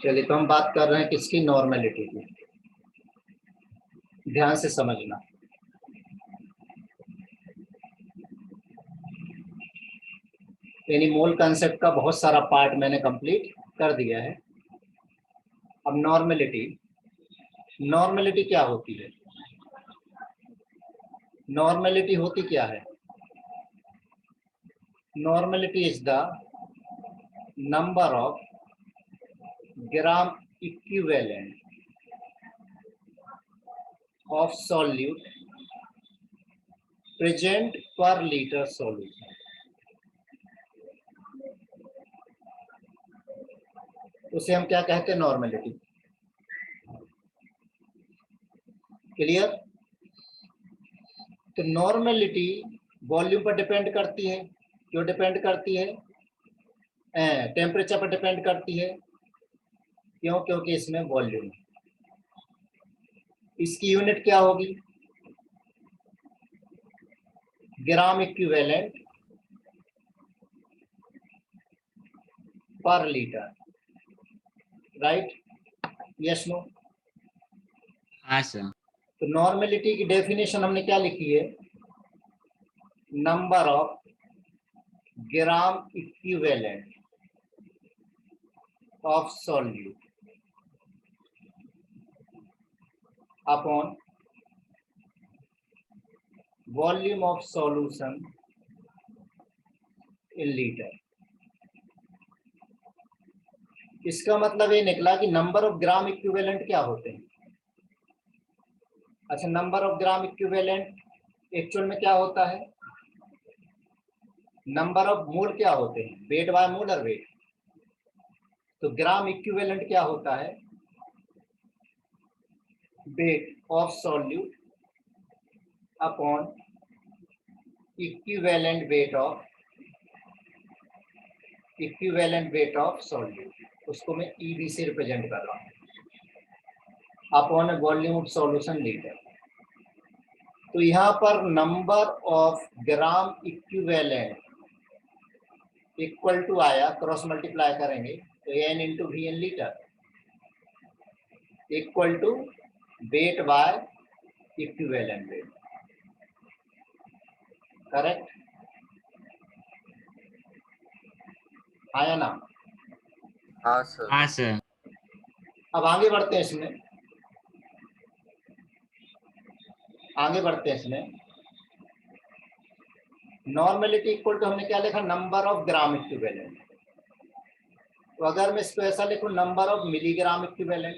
चलिए, तो हम बात कर रहे हैं किसकी? नॉर्मेलिटी की। ध्यान से समझना। यानी मूल कंसेप्ट का बहुत सारा पार्ट मैंने कंप्लीट कर दिया है। अब नॉर्मेलिटी, नॉर्मेलिटी क्या होती है? नॉर्मेलिटी होती क्या है? Normality is the number of gram equivalent of solute present per liter solution। उसे हम क्या कहते हैं? नॉर्मेलिटी। क्लियर? तो नॉर्मेलिटी वॉल्यूम पर डिपेंड करती है। क्यों डिपेंड करती है? टेम्परेचर पर डिपेंड करती है। क्यों? क्योंकि इसमें वॉल्यूम है। इसकी यूनिट क्या होगी? Gram equivalent per litre. Right? Yes no? हाँ सर। तो नॉर्मेलिटी की डेफिनेशन हमने क्या लिखी है? Number of gram equivalent of solute upon volume of solution in litre. इसका मतलब ये निकला कि नंबर ऑफ ग्राम इक्विवेलेंट क्या होते हैं? अच्छा, number of gram equivalent actual में क्या होता है? नंबर ऑफ मोल क्या होते हैं? Weight by molar weight. तो ग्राम इक्विवेलेंट क्या होता है? Weight of solute upon equivalent weight of solute. उसको मैं ईबी से रिप्रेजेंट कर रहा हूं upon volume of solution litre. तो यहाँ पर number of gram equivalent equal to आया, क्रॉस मल्टीप्लाई करेंगे तो N into V N litre equal to weight by equivalent weight. Correct? आया ना? हाँ सर। हाँ सर। अब आगे बढ़ते हैं इसमें, आगे बढ़ते हैं इसमें। नॉर्मेलिटी इक्वल टू हमने क्या लिखा? Number of gram equivalent. तो अगर मैं इसको ऐसा लिखूं, नंबर ऑफ मिलीग्राम इक्विवेलेंट,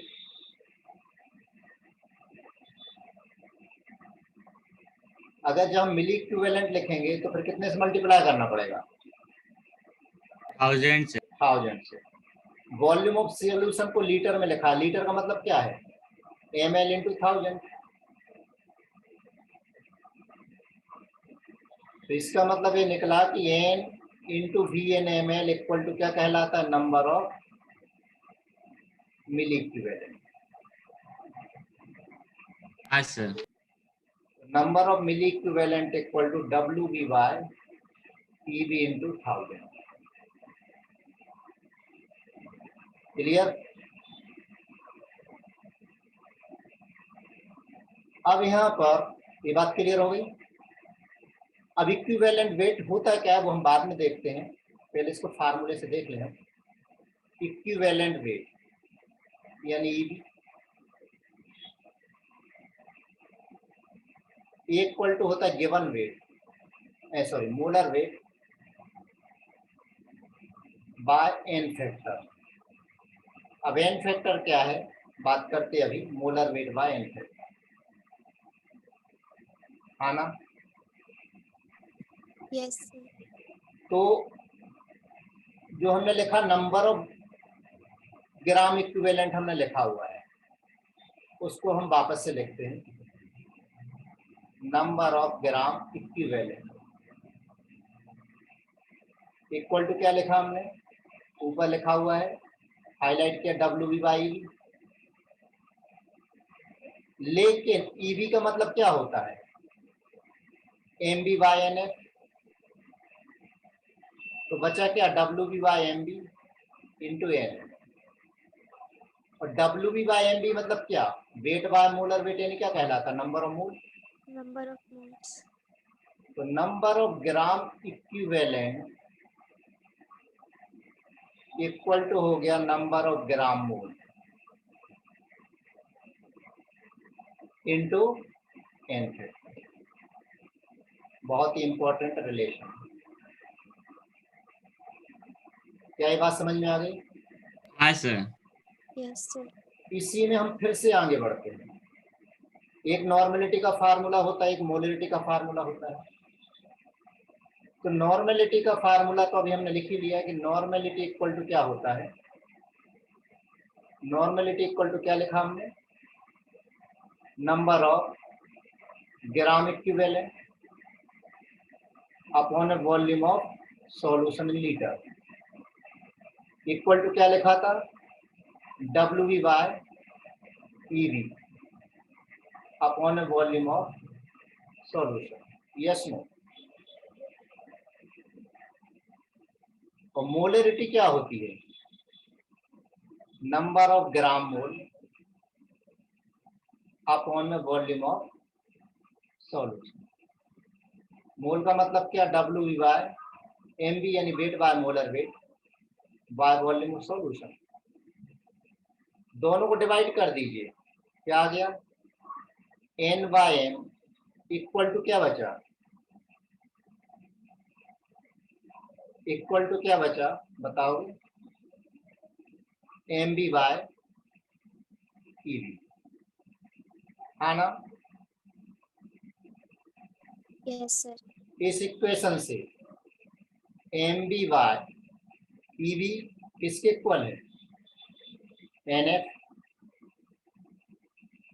अगर जब हम मिली इक्विवेलेंट लिखेंगे तो फिर कितने से मल्टीप्लाई करना पड़ेगा? 1000 से। 1000 से। वॉल्यूम ऑफ सॉल्यूशन को लीटर में लिखा। लीटर का मतलब क्या है? ml into 1000। तो इसका मतलब ये निकला कि n into V N M L equal to क्या कहलाता है? Number of milli equivalent. हाँ sir. Number of milli equivalent equal to W B by E B into 1000। Clear? अब यहाँ पर ये बात क्लियर हो गई। अब इक्विवेलेंट वेट होता क्या है वो हम बाद में देखते हैं, पहले इसको फार्मूले से देख लें। इक्विवेलेंट वेट यानी इक्वल टू होता है given weight, sorry molar weight by N factor. अब एन फैक्टर क्या है बात करते हैं अभी। Molar weight by N factor, आना। यस। तो जो हमने लिखा नंबर ऑफ ग्राम इक्विवेलेंट हमने लिखा हुआ है, उसको हम वापस से लिखते हैं। Number of gram equivalent equal to क्या लिखा हमने? ऊपर लिखा हुआ है, हाईलाइट किया, डब्ल्यू बी बाई। लेकिन ईवी का मतलब क्या होता है? M B by N F. तो बचा क्या? W B by M B into N. और W B by M B मतलब क्या, वेट बाय मोलर वेट यानी क्या कहलाता, number of mole. Number of moles. तो number of gram equivalent equal to हो गया number of gram mole into N factor. बहुत ही इंपॉर्टेंट रिलेशन। क्या ये बात समझ में आ गई? हाँ सर। Yes, sir. इसी में हम फिर से आगे बढ़ते हैं। एक नॉर्मेलिटी का फार्मूला होता है, एक मोलरिटी का फार्मूला होता है। तो नॉर्मेलिटी का फार्मूला तो अभी हमने लिख ही लिया है कि नॉर्मेलिटी इक्वल टू क्या होता है, नॉर्मेलिटी इक्वल टू क्या लिखा हमने, number of gram equivalent upon a volume of solution in litre equal to क्या लिखा था, W V by E V upon a volume of solution. Yes no. और मोलरिटी क्या होती है, number of gram mole upon में volume of solution. Mole का मतलब क्या, W V by M B यानी weight by molar weight by volume of solution. दोनों को डिवाइड कर दीजिए, क्या आ गया, N by M equal to क्या बचा, इक्वल टू क्या बचा बताओगे, M B by E B, है ना। Yes, sir. इस इक्वेशन से M B by E B किसके इक्वल है, एन एफ,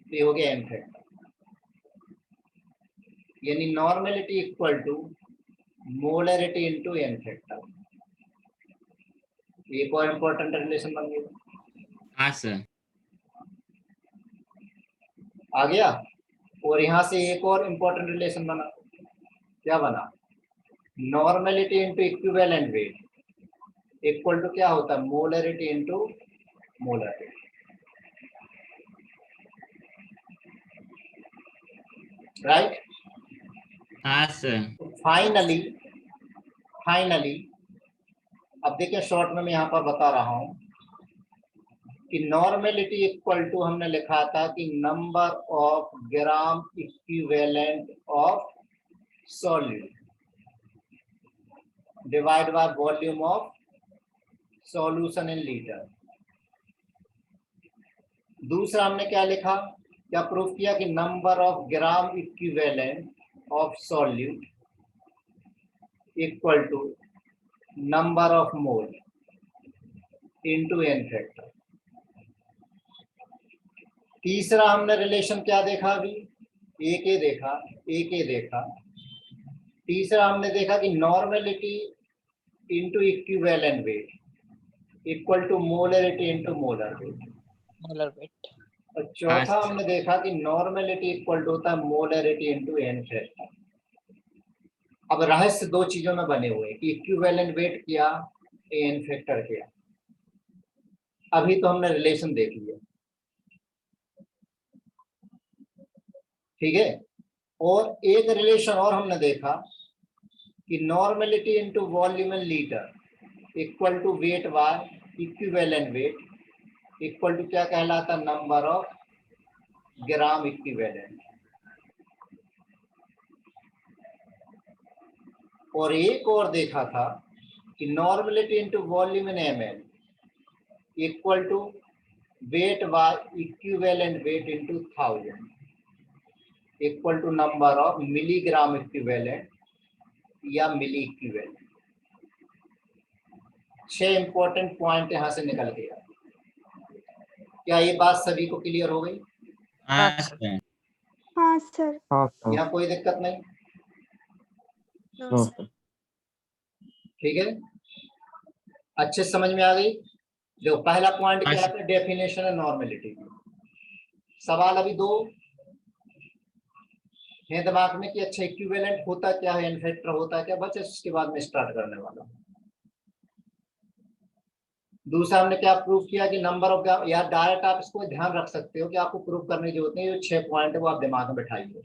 ये हो गया एन फैक्टर, यानी normality equal to molarity into N factor. एक और इंपॉर्टेंट रिलेशन बन गया। हाँ सर। आ गया। और यहां से एक और इंपॉर्टेंट रिलेशन बना, क्या बना, normality into equivalent weight equal to क्या होता है, molarity into molar weight. Right. हाँ सर। फाइनली अब देखिए शॉर्ट में मैं यहाँ पर बता रहा हूं कि नॉर्मेलिटी इक्वल टू हमने लिखा था कि number of gram equivalent of solute divide by volume of solution in litre. दूसरा हमने क्या लिखा, क्या प्रूफ किया कि number of gram equivalent of solute equal to number of mole into N factor. तीसरा हमने रिलेशन क्या देखा, अभी एक ही देखा। तीसरा हमने देखा कि normality into equivalent weight equal to molarity into molar weight. molar weight. और चौथा हमने देखा कि नॉर्मेलिटी इक्वल टू होता है मोलरिटी इनटू एन फैक्टर। अब रहस्य दो चीजों में बने हुए कि इक्विवेलेंट वेट किया, एन फैक्टर किया। अभी तो हमने रिलेशन देख लिया, ठीक है। और एक रिलेशन और हमने देखा कि normality into volume in litre equal to weight by equivalent weight equal to क्या कहलाता, नंबर ऑफ ग्राम इक्विवेलेंट। और एक और देखा था कि normality into volume in ML equal to weight by equivalent weight into 1000 equal to number of milligram equivalent या milli equivalent. 6 important point यहां से निकल गया। क्या ये बात सभी को क्लियर हो गई? हाँ सर। हाँ, sir. यहाँ कोई दिक्कत नहीं, No, No, sir. ठीक है, अच्छे से समझ में आ गई। जो पहला पॉइंट क्या हाँ, है, डेफिनेशन है नॉर्मेलिटी। सवाल अभी दो है दिमाग में कि अच्छा इक्विवेलेंट होता क्या है, एन फैक्टर होता क्या, बस इसके बाद में स्टार्ट करने वाला हूं। दूसरा हमने क्या प्रूव किया कि नंबर ऑफ, या डायरेक्ट आप इसको ध्यान रख सकते हो कि आपको प्रूव करने की जरूरत नहीं है, जो 6 पॉइंट है वो आप दिमाग में बैठाइए,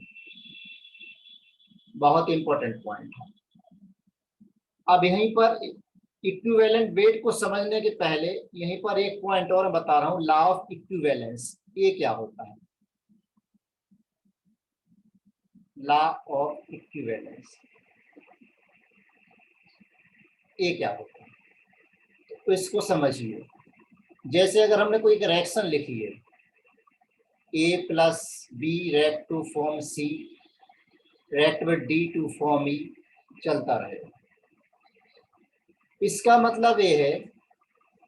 बहुत इंपॉर्टेंट पॉइंट है। अब यहीं पर इक्विवेलेंट वेट को समझने के पहले यहीं पर एक पॉइंट और बता रहा हूं, लॉ ऑफ इक्विवेलेंस, ये क्या होता है? लॉ ऑफ इक्विवेलेंस ये क्या होता है, तो इसको समझिए। जैसे अगर हमने कोई एक रिएक्शन लिखी है, A plus B react to form C, react with D to form E, चलता रहेगा। इसका मतलब ये है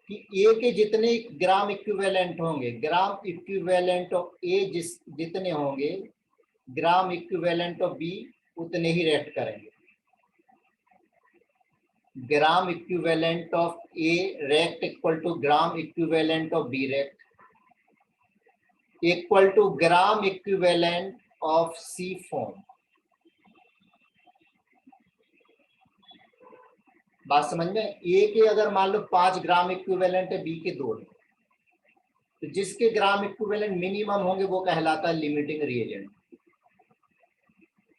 कि A के जितने ग्राम इक्विवेलेंट होंगे, ग्राम इक्विवेलेंट ऑफ A जितने होंगे, ग्राम इक्विवेलेंट ऑफ B उतने ही रिएक्ट करेंगे। Gram equivalent of A react equal to gram equivalent of B react equal to gram equivalent of C form. बात समझ में? A के अगर मान लो 5 ग्राम इक्विवेलेंट है, B के 2 है, तो जिसके ग्राम इक्विवेलेंट मिनिमम होंगे वो कहलाता है लिमिटिंग रिएजेंट।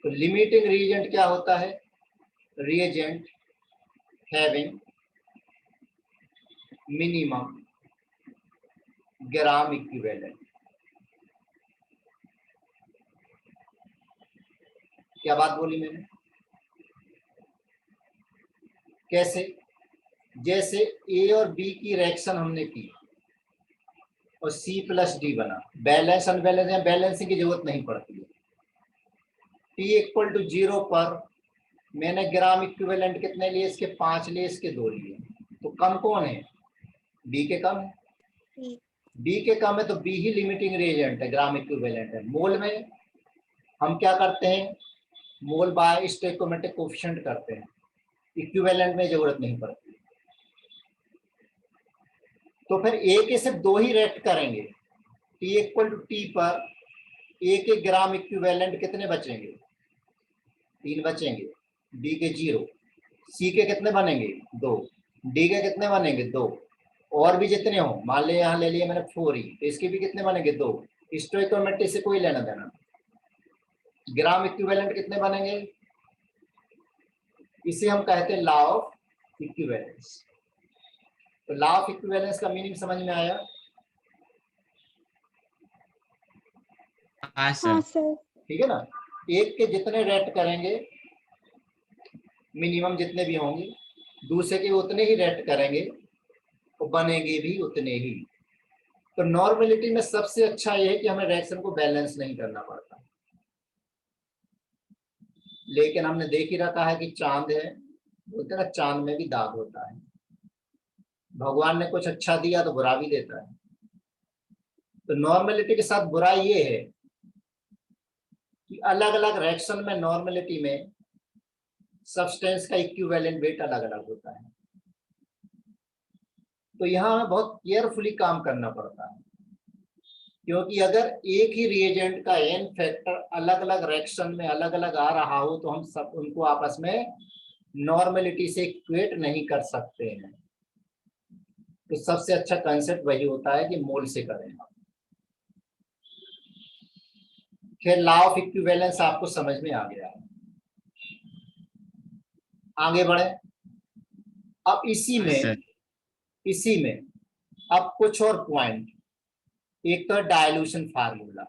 तो लिमिटिंग रिएजेंट क्या होता है? रिएजेंट हैविंग मिनिमम ग्राम इक्विवेलेंट। क्या बात बोली मैंने? कैसे? जैसे A और B की रिएक्शन हमने की और C प्लस D बना, बैलेंस अनबैलेंस या बैलेंसिंग की जरूरत नहीं पड़ती है। T इक्वल टू 0 पर मैंने ग्राम इक्विवेलेंट कितने लिए? इसके 5 लिए, इसके 2 लिए, तो कम कौन है? B के कम है। B के कम है तो B ही लिमिटिंग रिएजेंट है, ग्राम इक्विवेलेंट है। मोल में हम क्या करते हैं? मोल बाय स्टोइकोमेट्रिक कोएफिशिएंट करते हैं, इक्विवेलेंट में जरूरत नहीं पड़ती। तो फिर A के सिर्फ 2 ही रिएक्ट करेंगे। T इक्वल टू T पर A के ग्राम इक्विवेलेंट कितने बचेंगे? 3 बचेंगे। B के 0, C के कितने बनेंगे? 2, D के कितने बनेंगे? 2, और भी जितने हो, मान ले यहाँ ले लिए मैंने 4 ही, तो इसके भी कितने बनेंगे? 2। स्टोइकोमेट्रिक से कोई लेना देना। ग्राम इक्विवेलेंट कितने बनेंगे? इसे हम कहते हैं लॉ ऑफ इक्विवेलेंस। तो लॉ ऑफ इक्विवेलेंस का मीनिंग समझ में आया? हाँ हाँ सर। सर। ठीक है ना? एक के जितने रेट करेंगे, मिनिमम जितने भी होंगे, दूसरे के उतने ही रेट करेंगे और बनेंगे भी उतने ही। तो नॉर्मेलिटी में सबसे अच्छा यह है कि हमें रिएक्शन को बैलेंस नहीं करना पड़ता। लेकिन हमने देख ही रखा है कि चांद है, बोलते ना चांद में भी दाग होता है। भगवान ने कुछ अच्छा दिया तो बुरा भी देता है। तो नॉर्मेलिटी के साथ बुराई ये है कि अलग अलग रिएक्शन में नॉर्मेलिटी में सब्सटेंस का इक्विवेलेंट वेट अलग अलग होता है। तो यहाँ हमें बहुत केयरफुली काम करना पड़ता है, क्योंकि अगर एक ही रिएजेंट का n फैक्टर अलग अलग रिएक्शन में अलग अलग आ रहा हो तो हम सब उनको आपस में नॉर्मेलिटी से इक्वेट नहीं कर सकते हैं। तो सबसे अच्छा कंसेप्ट वही होता है कि मोल से करें। खैर लॉ ऑफ इक्विवेलेंस आपको समझ में आ गया है। आगे बढ़े। अब इसी में अब कुछ और पॉइंट। एक तो डायल्यूशन फार्मूला।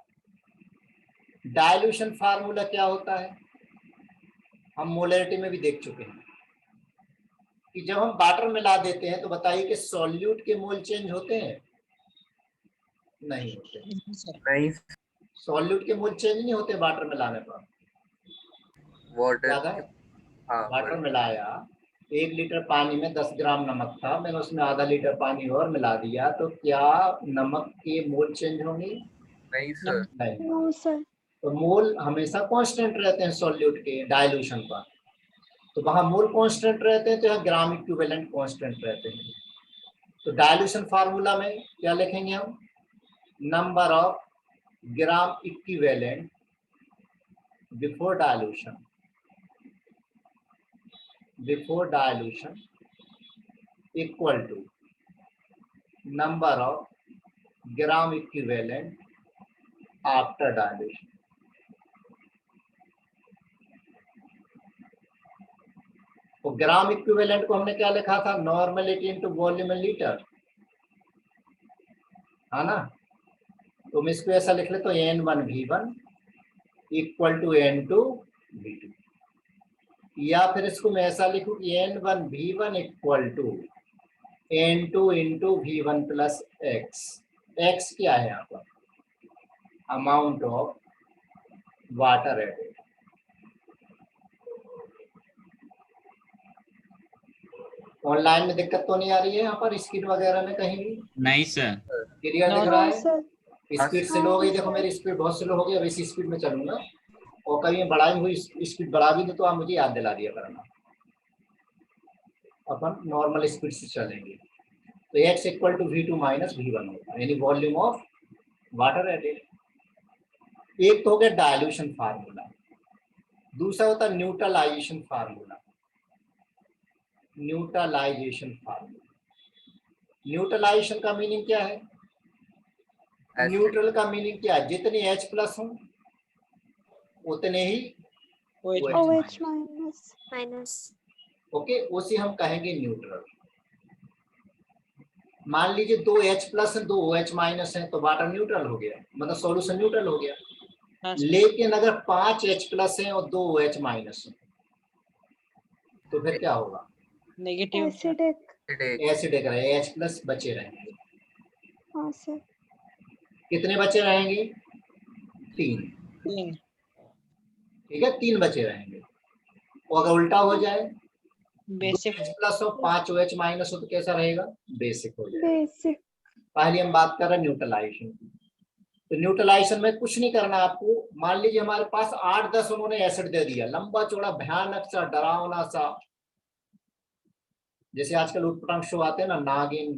डायल्यूशन फार्मूला क्या होता है? हम मोलरिटी में भी देख चुके हैं कि जब हम वाटर मिला देते हैं तो बताइए कि सॉल्यूट के मोल चेंज होते हैं? नहीं होते। नहीं। सॉल्यूट के मोल चेंज नहीं होते वाटर मिलाने पर। वाटर याद है? हाँ वाटर मिलाया, 1 लीटर पानी में 10 ग्राम नमक था, मैंने उसमें आधा लीटर पानी और मिला दिया, तो क्या नमक के मोल चेंज होंगे? नहीं सर। नहीं। No sir. तो मोल हमेशा कांस्टेंट रहते हैं सॉल्यूट के डाइल्यूशन पर। तो वहां मोल कांस्टेंट रहते हैं तो यहाँ ग्राम इक्विवेलेंट कांस्टेंट रहते हैं। तो डाइल्यूशन फार्मूला में क्या लिखेंगे हम? Number of gram equivalent before dilution equal to number of gram equivalent after dilution. तो ग्राम इक्विवेलेंट को हमने क्या लिखा था, normality into volume in litre, है ना। तो मैं इसको ऐसा लिख लेता हूँ N1V1 इक्वल टू N2V2, या फिर इसको मैं ऐसा लिखूं कि N1V1 equal to N2 into V1 plus X. X क्या है यहाँ पर, amount of water added. Online में दिक्कत तो नहीं आ रही है यहाँ पर स्क्रीन वगैरह में कहीं भी? नहीं सर। क्लियर दिख No, रहा हाँ है? सर। स्पीड स्लो हो गई, देखो मेरी स्पीड बहुत स्लो हो गई, अब इसी स्पीड में चलूंगा, और कभी बढ़ाई हुई स्पीड बढ़ा भी तो आप मुझे याद दिला दिया करना, अपन नॉर्मल स्पीड से चलेंगे। तो x equal to V2 minus V1 होगा, यानी वॉल्यूम ऑफ वाटर एडेड। एक तो हो गया डायल्यूशन फार्मूला, दूसरा होता है neutralisation formula. Neutralisation formula, neutralisation का मीनिंग क्या है? न्यूट्रल का मीनिंग क्या है, जितने H प्लस हो उतने ही OH OH minus. Minus. Okay, उसे हम कहेंगे न्यूट्रल। मान लीजिए 2 H प्लस है 2 OH माइनस है, तो वाटर न्यूट्रल हो गया, मतलब सॉल्यूशन न्यूट्रल हो गया। हाँ सर। लेकिन अगर 5 H प्लस है और 2 OH माइनस है, तो फिर क्या होगा? नेगेटिव। एसिडिक। एसिडिक रहे, H प्लस बचे रहेंगे। हाँ सर। कितने बचे रहेंगे? 3। 3। ठीक है, 3 बचे रहेंगे। और अगर उल्टा हो जाए, बेसिक। H प्लस हो 5 OH माइनस हो, तो कैसा रहेगा? बेसिक हो जाएगा। बेसिक। पहले हम बात कर रहे हैं न्यूट्रलाइजेशन की। तो न्यूट्रलाइजेशन में कुछ नहीं करना आपको। मान लीजिए हमारे पास 8-10 उन्होंने एसिड दे दिया, लंबा चौड़ा भयानक सा डरावना सा, जैसे आजकल उटपटांग शो आते हैं ना, नागिन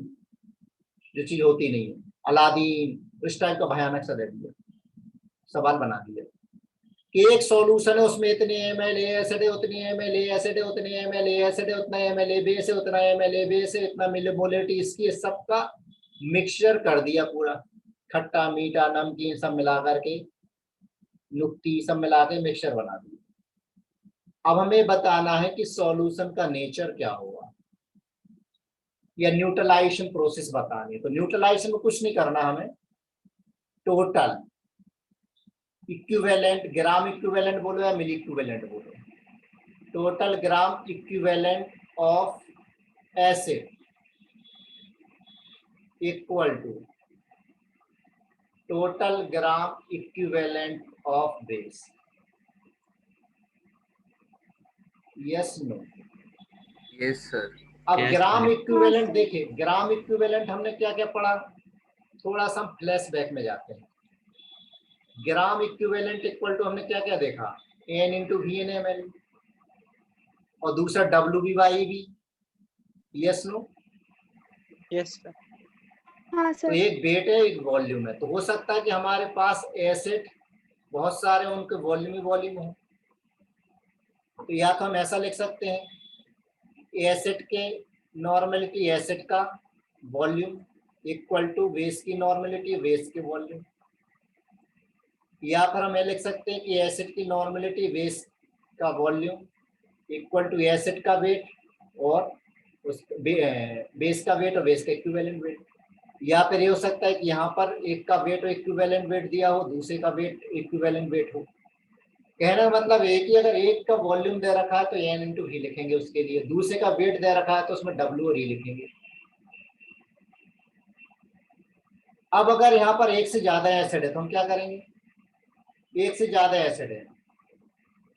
जो चीज होती नहीं है, अलादीन, इस टाइप का भयानक सा दे दिया, सवाल बना दिया कि एक सॉल्यूशन है उसमें इतने ml एसिड है, उतनी ml एसिड है, उतनी ml एसिड है, उतना ml बेस है, उतना ml बेस है, इतना मिलीमोलरिटी इसकी, सबका मिक्सचर कर दिया पूरा, खट्टा मीठा नमकीन सब मिला करके, नुक्ती सब मिला के मिक्सचर बना दिया। अब हमें बताना है कि सॉल्यूशन का नेचर क्या होगा, या न्यूट्रलाइजेशन प्रोसेस बतानी है। तो न्यूट्रलाइजेशन में कुछ नहीं करना हमें, टोटल इक्विवेलेंट, ग्राम इक्विवेलेंट बोलो या मिली इक्विवेलेंट बोलो, total gram equivalent of acid equal to total gram equivalent of base. Yes no? Yes sir. अब Yes, gram sir. Equivalent sir. देखिए, ग्राम इक्विवेलेंट हमने क्या क्या पढ़ा, थोड़ा सा हम फ्लैशबैक में जाते हैं। ग्राम इक्विवेलेंट इक्वल टू हमने क्या क्या देखा, N इंटू VN/ml, और दूसरा WB/EB। Yes no? Yes sir. हाँ तो सर। एक वेट है एक वॉल्यूम है, तो हो सकता है कि हमारे पास एसिड बहुत सारे उनके वॉल्यूम ही वॉल्यूम हो। तो या तो हम ऐसा लिख सकते हैं, एसिड के नॉर्मलिटी एसिड का वॉल्यूम इक्वल टू बेस की नॉर्मलिटी बेस के वॉल्यूम, या फिर हम ये लिख सकते हैं कि एसिड की नॉर्मलिटी बेस का वॉल्यूम इक्वल टू एसिड का वेट और उस बेस का वेट और बेस का इक्विवेलेंट वेट। या फिर ये हो सकता है कि यहाँ पर एक का वेट और इक्विवेलेंट वेट दिया हो, दूसरे का वेट इक्विवेलेंट वेट हो। कहने का मतलब एक ही, अगर एक का वॉल्यूम दे रखा है तो N इंटू V लिखेंगे उसके लिए, दूसरे का वेट दे रखा है तो उसमें W और E लिखेंगे। अब अगर यहाँ पर एक से ज्यादा एसिड है तो हम क्या करेंगे, एक से ज्यादा एसिड है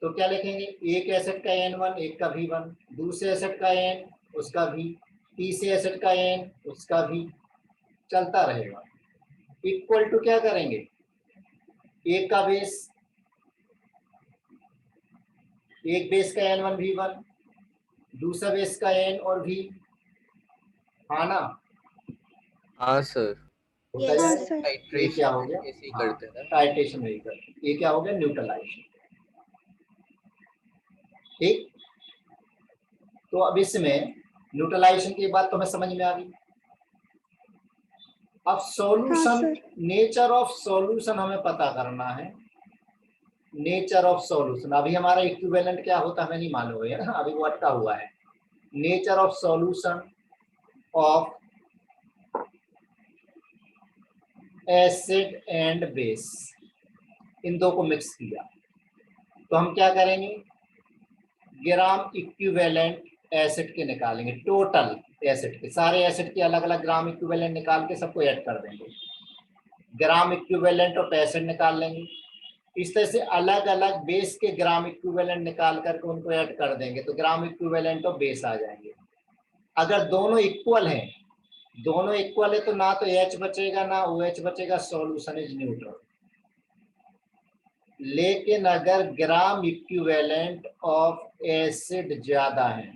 तो क्या लिखेंगे, एक एसिड का N1 एक का V1, दूसरे एसिड का N उसका V, तीसरे एसिड का N उसका V, चलता रहेगा। इक्वल टू क्या करेंगे, एक का बेस, एक बेस का N1 V1, दूसरा बेस का N और V, हाँ ना? हाँ सर। होता Yes, जाए। sir. ये क्या हो गया, ऐसे ही करते हैं। टाइट्रेशन नहीं करते, ये क्या हो गया, न्यूट्रलाइजेशन। ठीक, तो अब इसमें न्यूट्रलाइजेशन की बात तो हमें समझ में आ गई। अब solution, sir. Nature of solution हमें पता करना है। नेचर ऑफ सॉल्यूशन, अभी हमारा इक्विवेलेंट क्या होता है हमें नहीं मालूम है ना, अभी वो अटका हुआ है। Nature of solution of acid and base, इन दो को मिक्स किया तो हम क्या करेंगे, ग्राम इक्विवेलेंट एसिड के निकालेंगे, टोटल एसिड के, सारे एसिड के अलग अलग ग्राम इक्विवेलेंट निकाल के सबको ऐड कर देंगे, ग्राम इक्विवेलेंट ऑफ एसिड निकाल लेंगे। इस तरह से अलग अलग बेस के ग्राम इक्विवेलेंट निकाल करके उनको ऐड कर देंगे तो ग्राम इक्विवेलेंट ऑफ बेस आ जाएंगे। अगर दोनों इक्वल हैं, दोनों इक्वल है तो ना तो H बचेगा ना OH बचेगा, सॉल्यूशन इज न्यूट्रल। लेकिन अगर ग्राम इक्विवेलेंट ऑफ एसिड ज्यादा है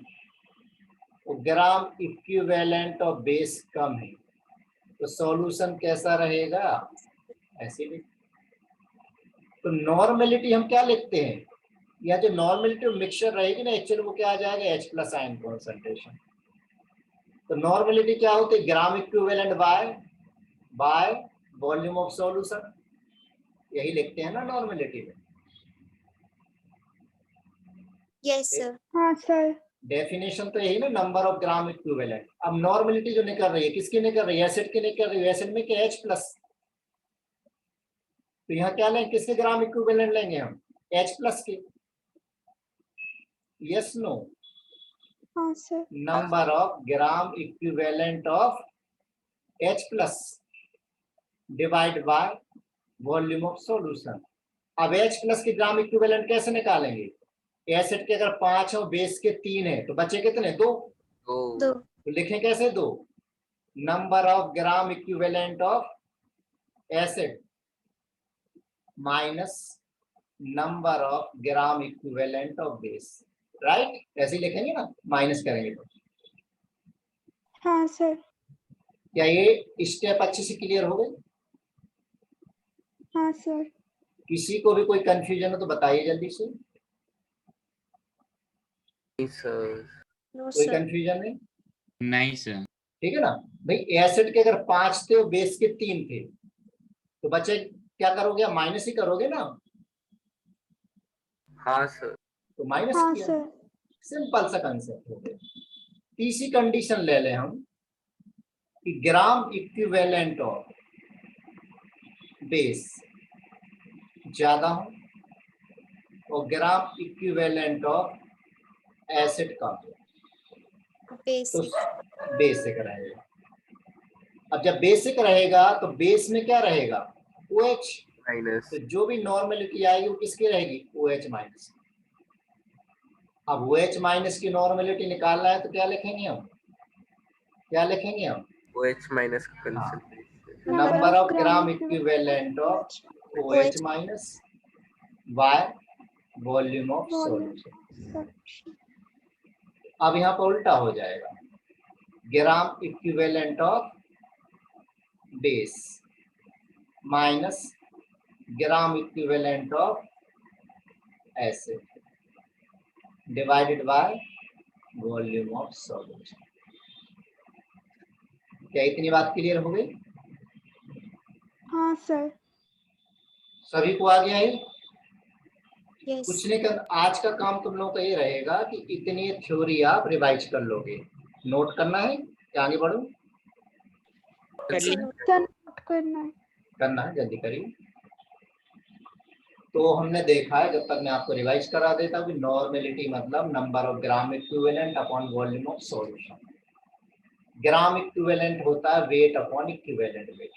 तो ग्राम इक्विवेलेंट ऑफ बेस कम है, तो सॉल्यूशन कैसा रहेगा, ऐसे भी। तो नॉर्मेलिटी हम क्या लिखते हैं, या जो नॉर्मेलिटी मिक्सचर रहेगी ना एक्चुअली वो क्या आ जाएगा, H+ आयन कॉन्सेंट्रेशन। तो नॉर्मेलिटी क्या होती है, gram equivalent bye volume of solution, यही लिखते हैं ना नॉर्मेलिटी में। Yes sir. हाँ सर। डेफिनेशन तो यही ना, नंबर ऑफ ग्राम इक्विवेलेंट। अब नॉर्मेलिटी जो निकल रही है किसकी निकल रही है, एसिड की निकल रही है, एसिड में क्या H+, तो यहाँ क्या लेंगे, किसके ग्राम इक्विवेलेंट लेंगे हम, H+ के। यस नो, हाँ sir. Number of gram equivalent of H+ divide by volume of solution. अब H+ के ग्राम इक्विवेलेंट कैसे निकालेंगे, एसिड के अगर 5 हो बेस के 3 है तो बचे कितने, 2, दो। तो लिखें कैसे 2, number of gram equivalent of acid minus number of gram equivalent of base, right, ऐसे ही लिखेंगे ना, माइनस करेंगे तो। हाँ सर। क्या ये स्टेप अच्छे से क्लियर हो गए, हाँ सर। किसी को भी कोई कंफ्यूजन हो तो बताइए जल्दी से, नहीं सर। नो कोई सर। कंफ्यूजन नहीं, नहीं सर। ठीक है ना भाई। एसिड के अगर 5 थे और बेस के 3 थे तो बच्चे क्या करोगे, माइनस ही करोगे ना, हाँ सर। तो माइनस हाँ किया, सर। सिंपल सा कंसेप्ट हो गया। तीसरी कंडीशन ले लें हम कि ग्राम इक्विवेलेंट ऑफ बेस ज्यादा हो और ग्राम इक्विवेलेंट ऑफ एसिड कम हो, तो बेसिक। बेसिक रहेगा। अब जब बेसिक रहेगा तो बेस में क्या रहेगा, OH, माइनस। तो जो भी नॉर्मेलिटी आएगी वो किसकी रहेगी, OH-। अब OH- की नॉर्मेलिटी निकालना है तो क्या लिखेंगे हम, क्या लिखेंगे हम, OH- का concentration number of gram equivalent of OH- bye volume of solution. अब यहाँ पर उल्टा हो जाएगा, ग्राम equivalent of base minus gram equivalent of acid divided by volume of solution. क्या इतनी बात क्लियर हो गई, हाँ सर। सभी को आ गया है। यस। कुछ नहीं कर, आज का काम तुम लोगों का ये रहेगा कि इतनी थ्योरी आप रिवाइज कर लोगे, नोट करना है क्या, आगे बढ़ो, कर ली। सर नोट करना है। जल्दी करिए। तो हमने देखा है, जब तक मैं आपको रिवाइज करा देता हूँ, नॉर्मेलिटी मतलब number of gram equivalent upon volume of solution. Gram equivalent होता है वेट अपॉन इक्विवेलेंट वेट,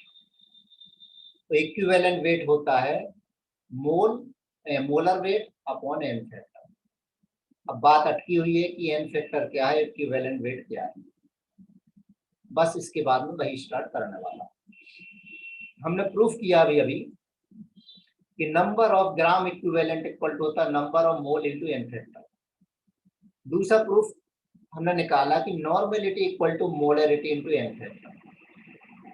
तो इक्विवेलेंट वेट होता है molar weight upon N factor. अब बात अटकी हुई है कि एन फैक्टर क्या है, इक्विवेलेंट वेट क्या है, बस इसके बाद में वही स्टार्ट करने वाला। हमने प्रूफ किया अभी कि number of gram equivalent equal to होता है number of mole into N factor. दूसरा प्रूफ हमने निकाला कि normality equal to molarity into N factor.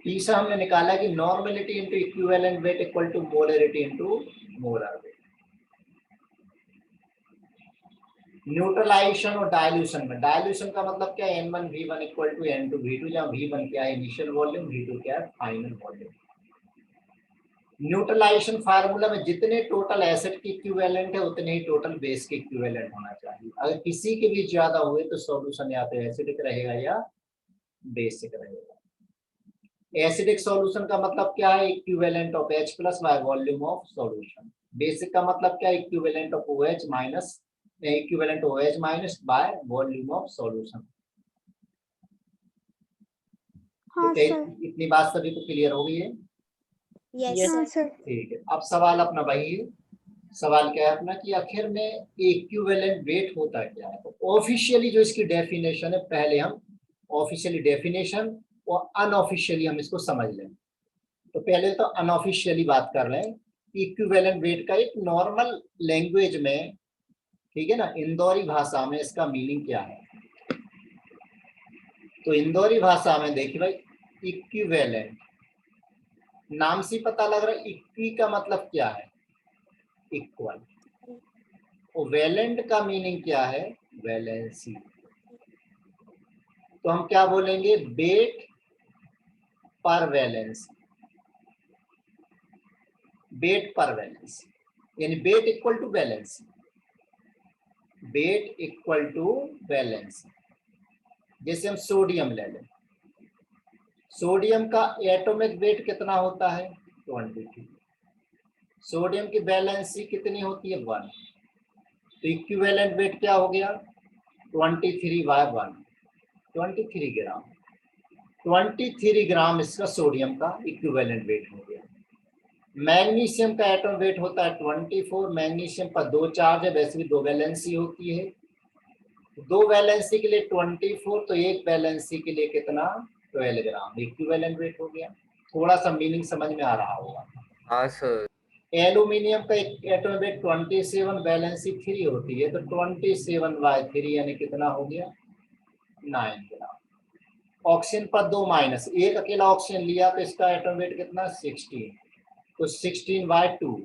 तीसरा हमने निकाला कि normality into equivalent weight equal to molarity into molar weight. Neutralization और डायल्यूशन में, डायल्यूशन का मतलब क्या है, N1V1 इक्वल टू N2V2, जहाँ V1 क्या है इनिशियल वॉल्यूम, V2 क्या है फाइनल वॉल्यूम। न्यूट्रलाइजेशन फार्मूला में जितने टोटल एसिड की इक्विवेलेंट है उतने ही टोटल बेस के इक्विवेलेंट होना चाहिए। अगर किसी के भी ज्यादा हुए तो सॉल्यूशन या तो एसिडिक रहेगा या बेसिक रहेगा। एसिडिक सॉल्यूशन का मतलब क्या है, equivalent of H plus by volume of solution. Basic का मतलब क्या है, equivalent of OH minus, equivalent OH minus y volume of solution. हाँ सर। इतनी बात सभी को क्लियर हो गई है? Yes, हाँ sir. सर। ठीक है, अब सवाल अपना वही है। सवाल क्या है अपना कि आखिर में इक्विवेलेंट वेट होता क्या है। तो ऑफिशियली जो इसकी डेफिनेशन है, पहले हम ऑफिशियली डेफिनेशन और अनऑफिशियली हम इसको समझ लें। तो पहले तो अनऑफिशियली बात कर लें। इक्विवेलेंट वेट का एक नॉर्मल लैंग्वेज में, ठीक है ना, इंदौरी भाषा में इसका मीनिंग क्या है। तो इंदौरी भाषा में देखिए भाई, इक्विवेलेंट नाम से पता लग रहा है, इक्वी का मतलब क्या है, इक्वल। और वैलेंट का मीनिंग क्या है, वैलेंसी। तो हम क्या बोलेंगे, weight per valency, weight per valency, यानी weight equal to valency, weight equal to valency. जैसे हम सोडियम ले लें, सोडियम का एटॉमिक वेट कितना होता है, 23। सोडियम की वैलेंसी कितनी होती है, 1। तो इक्विवेलेंट वेट क्या हो गया, 23/1, 23 ग्राम। 23 ग्राम इसका सोडियम का इक्विवेलेंट वेट हो गया। मैग्नीशियम का एटॉम वेट होता है 24। मैग्नीशियम पर 2 चार्ज है, वैसे भी 2 वैलेंसी होती है। 2 वैलेंसी के लिए 24, तो एक वैलेंसी के लिए कितना, 12 ग्राम इक्विवेलेंट वेट हो गया। थोड़ा सा मीनिंग समझ में आ रहा होगा। हाँ सर। एल्यूमिनियम का एक एटॉम वेट 27, वैलेंसी 3 होती है, तो 27/3 यानी कितना हो गया, 9 ग्राम। ऑक्सीजन पर 2 माइनस, एक अकेला ऑक्सीजन लिया तो इसका एटॉम वेट कितना, 16, तो 16/2,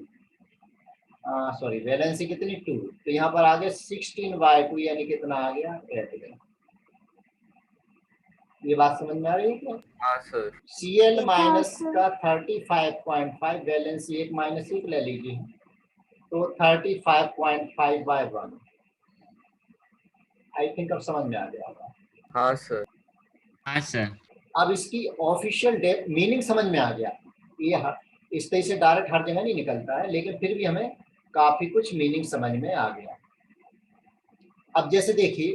सॉरी वैलेंसी कितनी, 2, तो यहाँ पर आ गया 16/2 यानी कितना आ गया, 8 ग्राम। ये बात समझ में आ रही है क्या? हाँ सर। Cl माइनस हाँ, का 35.5 वैलेंसी, एक माइनस एक ले लीजिए, तो 35.5/1। आई थिंक अब समझ में आ गया होगा। हाँ सर। हाँ सर। अब इसकी ऑफिशियल मीनिंग समझ में आ गया। ये इस तरह से डायरेक्ट हर जगह नहीं निकलता है, लेकिन फिर भी हमें काफी कुछ मीनिंग समझ में आ गया। अब जैसे देखिए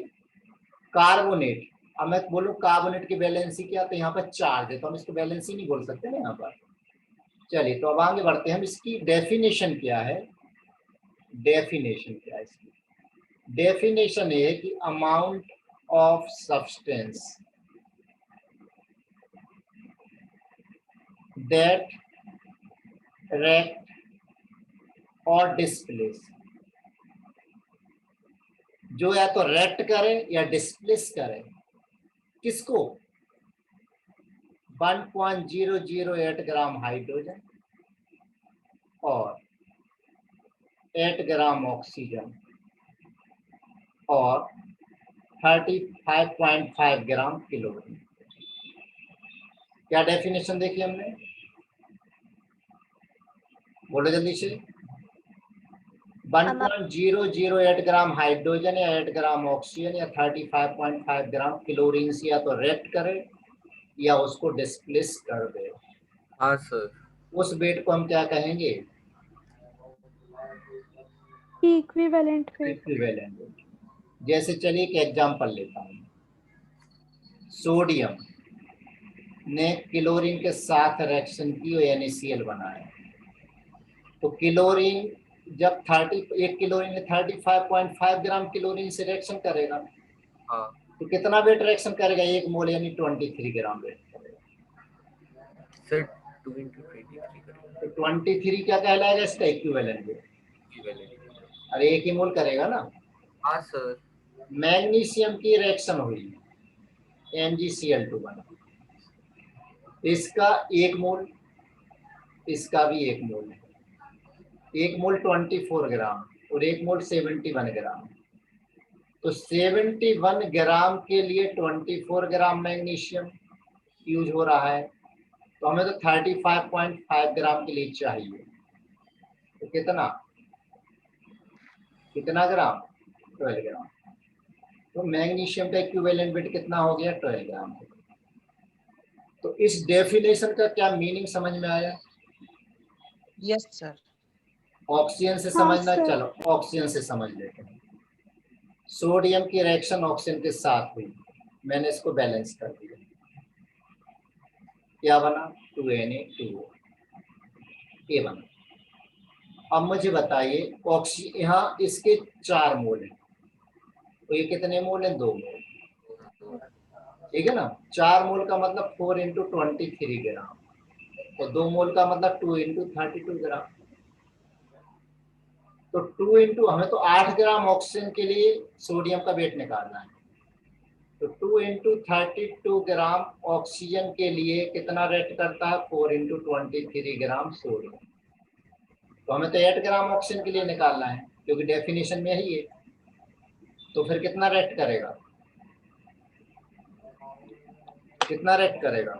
कार्बोनेट, अब मैं बोलूं कार्बोनेट की वैलेंसी क्या, तो यहाँ पर चार्ज है, तो हम इसको वैलेंसी नहीं बोल सकते ना यहाँ पर। चलिए तो अब आगे बढ़ते हैं, हम इसकी डेफिनेशन क्या है, डेफिनेशन क्या है इसकी। डेफिनेशन ये है कि amount of substance that react और डिस्प्लेस, जो या तो रेक्ट करे या डिस्प्लेस करे, किसको, 1.008 ग्राम हाइड्रोजन और 8 ग्राम ऑक्सीजन और 35.5 ग्राम क्लोरीन। क्या डेफिनेशन देखी हमने, बोलो जल्दी से। 1.008 ग्राम हाइड्रोजन या 8 ग्राम ऑक्सीजन या 35.5 ग्राम क्लोरीन से या तो रेक्ट करे या उसको डिस्प्लेस कर दे। हाँ सर। उस वेट को हम क्या कहेंगे, इक्विवेलेंट वेट। Equivalent weight. जैसे चलिए एक एग्जांपल लेता हूँ, सोडियम ने क्लोरीन के साथ रिएक्शन की और NaCl बनाया, तो क्लोरीन जब 1 क्लोरीन में 35.5 ग्राम क्लोरीन से रिएक्शन करेगा, हाँ तो कितना वेट रिएक्शन करेगा, 1 मोल यानी 23 ग्राम वेट करेगा सर। 2 × 23 करेगा। तो 23 क्या कहलाएगा, इसका इक्विवेलेंट वेट। इक्विवेलेंट। अरे 1 ही मोल करेगा ना। हाँ सर। मैग्नीशियम की रिएक्शन हुई, MgCl2 बना, इसका 1 मोल, इसका भी 1 मोल है। 1 मोल 24 ग्राम और 1 मोल 71 ग्राम। तो 71 ग्राम के लिए 24 ग्राम मैग्नीशियम यूज हो रहा है, तो हमें तो 35.5 ग्राम के लिए चाहिए। तो कितना ग्राम? 12 ग्राम। तो मैग्नीशियम का इक्विवेलेंट वेट कितना हो गया? 12 ग्राम। तो इस डेफिनेशन का क्या मीनिंग समझ में आया? Yes sir. ऑक्सीजन से हाँ, समझना, सर। चलो ऑक्सीजन से समझ लेते हैं। सोडियम की रिएक्शन ऑक्सीजन के साथ हुई, मैंने इसको बैलेंस कर दिया, क्या बना? 2Na2O, ये बना। अब मुझे बताइए, यहाँ इसके 4 मोल है, तो ये कितने मोल है? 2 मोल, ठीक है ना। 4 मोल का मतलब 4 × 23 ग्राम, और 2 मोल का मतलब 2 × 32 ग्राम। तो 2 × हमें तो 8 ग्राम ऑक्सीजन के लिए सोडियम का वेट निकालना है, तो 2 × 32 ग्राम ऑक्सीजन के लिए कितना रेट करता है? 4 × 23 ग्राम सोडियम। तो हमें तो 8 ग्राम ऑक्सीजन के लिए निकालना है, क्योंकि डेफिनेशन में यही है। तो फिर कितना रेट करेगा? कितना रेट करेगा?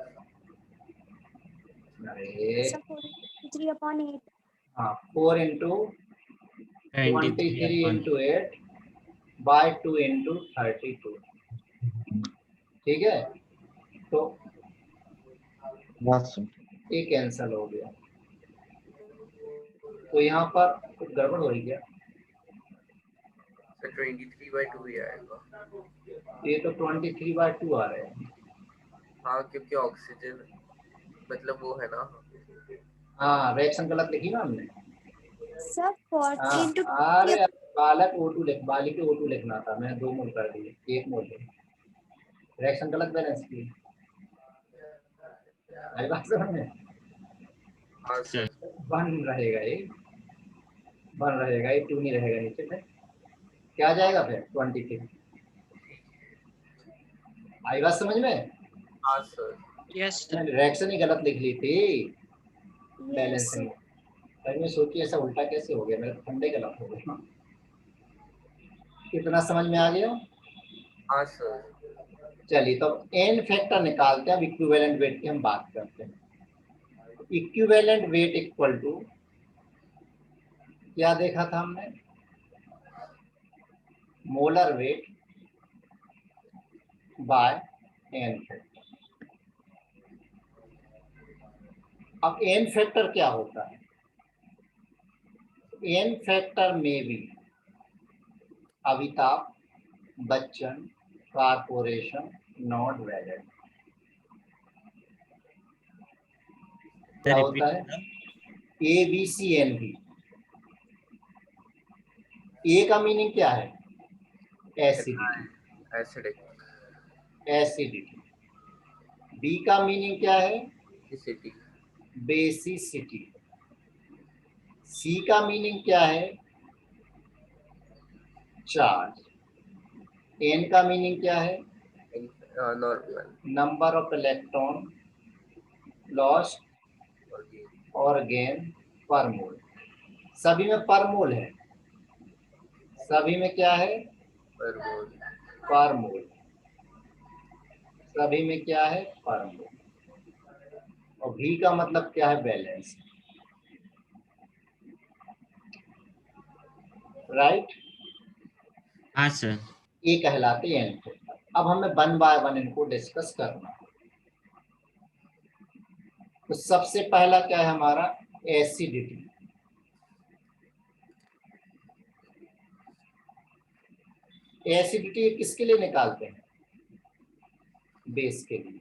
अरे Sir, 3/8. हाँ, 4 × 23 × 8 बाय 2 × 32, ठीक है। तो ये कैंसल हो गया, तो यहाँ पर कुछ गड़बड़ हो रही क्या? सर 23/2 ही आएगा। ये तो 23/2 आ रहे हैं। हाँ, क्योंकि ऑक्सीजन मतलब वो है ना। हाँ, रिएक्शन गलत लिखी ना हमने। Sir, 40 हाँ, into अरे बालक O2 लिख, बालिक O2 लिखना था, मैंने 2 मोल कर दिए, 1 मोल है। रिएक्शन गलत बैलेंस की, आई बात समझ में? हाँ सर। बन रहेगा ये, बन रहेगा ये, 2 नहीं रहेगा नीचे में, क्या जाएगा फिर? 23। आई बात समझ में? हाँ सर। Yes sir. रिएक्शन ही गलत लिख ली थी yes, बैलेंसिंग। फिर मैं सोची ऐसा उल्टा कैसे हो गया, मेरे फंडे गलत हो गए। कितना समझ में आ गया? हाँ सर। चलिए, तो एन फैक्टर निकालते हैं। अब इक्विवेलेंट वेट की हम बात करते हैं। इक्विवेलेंट वेट इक्वल टू क्या देखा था हमने? Molar weight by N factor. अब एन फैक्टर क्या होता है? एन फैक्टर में भी Amitabh Bachchan corporation not valid. क्या होता है? ABCNV। ए का मीनिंग क्या है? Acidity, acidic. एसिडिटी। बी का मीनिंग क्या है? एसिडिक। बेसिसिटी। सी का मीनिंग क्या है? चार्ज। एन का मीनिंग क्या है? Normal. Number of electron lost और गेन पर मोल। सभी में पर मोल है, सभी में क्या है? पर मोल। पर मोल। सभी में क्या है? पर मोल। और भी का मतलब क्या है? Balance, right. हाँ सर। ये कहलाते हैं एन फैक्टर। अब हमें 1 बाय 1 इनको डिस्कस करना है। तो सबसे पहला क्या है हमारा? एसिडिटी। एसिडिटी किसके लिए निकालते हैं? बेस के लिए।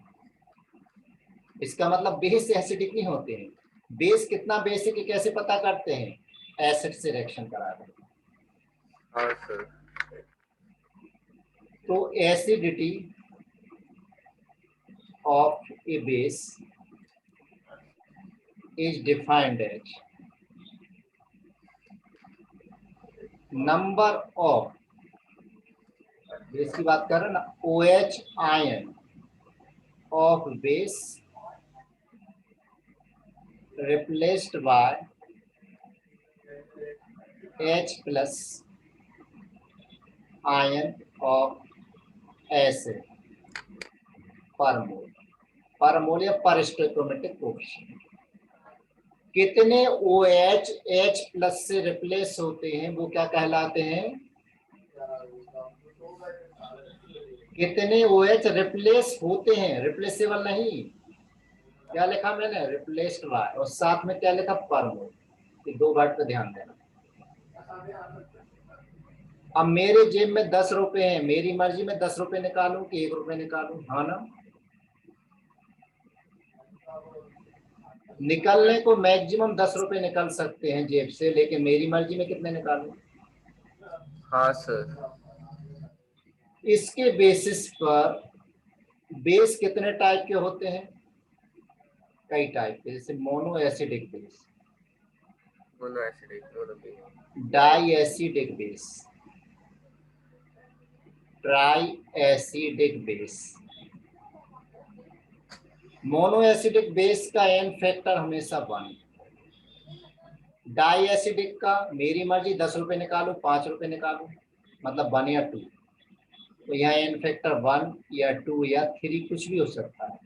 इसका मतलब बेस एसिडिक नहीं होते हैं। बेस कितना बेसिक है कैसे पता करते हैं? एसिड से रिएक्शन कराते हैं। हाँ सर। तो acidity of a base is defined as number of, base की बात कर रहे हैं ना, OH ion of base replaced by H+ ion of ऐसे पर मोल या पर स्टोइकोमेट्रिक कोएफिशिएंट। कितने OH H प्लस से रिप्लेस होते हैं वो क्या कहलाते हैं? कितने OH रिप्लेस होते हैं, रिप्लेसेबल नहीं। क्या लिखा मैंने? रिप्लेस्ड बाय, और साथ में क्या लिखा? पर मोल। ये दो वर्ड पे ध्यान देना। अब मेरे जेब में 10 रुपए हैं, मेरी मर्जी में 10 रुपए निकालूं कि 1 रुपए निकालूं? हाँ ना? निकलने को मैक्सिमम 10 रुपए निकल सकते हैं जेब से, लेकिन मेरी मर्जी में कितने निकालूं? हाँ सर। इसके बेसिस पर बेस कितने टाइप के होते हैं? कई टाइप के, जैसे mono acidic base, mono acidic, di acidic base, tri acidic base. Mono acidic base का एन फैक्टर हमेशा 1। डाई एसिडिक का मेरी मर्जी 10 रुपए निकालू 5 रुपए निकालू, मतलब 1 या 2। तो यहाँ एन फैक्टर 1 या 2 या 3 कुछ भी हो सकता है।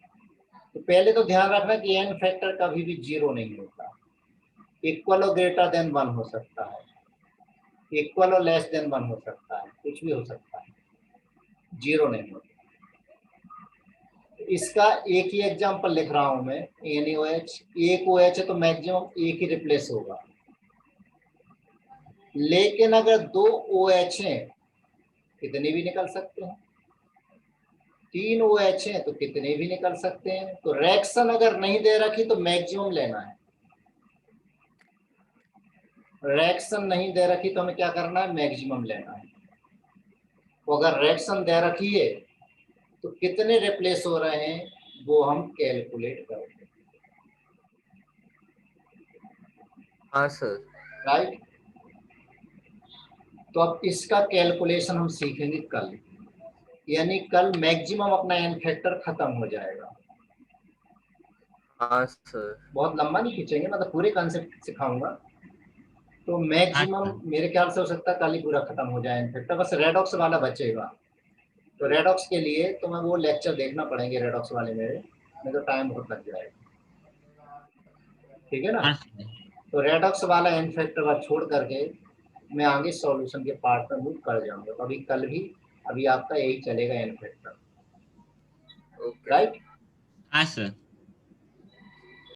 तो पहले तो ध्यान रखना कि एन फैक्टर कभी भी 0 नहीं होता, इक्वल और ग्रेटर देन 1 हो सकता है, इक्वल और लेस देन 1 हो सकता है, कुछ भी हो सकता है, 0 नहीं होता। इसका एक ही एग्जांपल लिख रहा हूं मैं, NaOH। एक OH है तो मैक्सिमम एक ही रिप्लेस होगा, लेकिन अगर 2 OH हैं कितने भी निकल सकते हैं, 3 OH हैं तो कितने भी निकल सकते हैं। तो रिएक्शन अगर नहीं दे रखी तो मैक्सिमम लेना है, रिएक्शन नहीं दे रखी तो हमें क्या करना है? मैक्सिमम लेना है। तो अगर रिएक्शन दे रखी है तो कितने रिप्लेस हो रहे हैं वो हम कैलकुलेट करेंगे। हाँ सर। राइट। तो अब इसका कैलकुलेशन हम सीखेंगे कल, यानी कल मैक्सिमम अपना एन फैक्टर खत्म हो जाएगा। हाँ सर। बहुत लंबा नहीं खींचेंगे, मतलब पूरे कॉन्सेप्ट सिखाऊंगा। तो मैक्सिमम मेरे ख्याल से हो सकता है कल ही पूरा खत्म हो जाए एन फैक्टर, बस रेडॉक्स वाला बचेगा। तो रेडॉक्स के लिए तो मैं वो लेक्चर देखना पड़ेंगे रेडॉक्स वाले मेरे, नहीं तो टाइम बहुत लग जाएगा। ठीक है ना? हाँ सर। तो रेडॉक्स वाला एन फैक्टर छोड़ करके मैं आगे सॉल्यूशन के पार्ट में मूव कर जाऊंगा। तो अभी कल भी अभी आपका यही चलेगा एन फैक्टर। ओके। राइट। हाँ सर।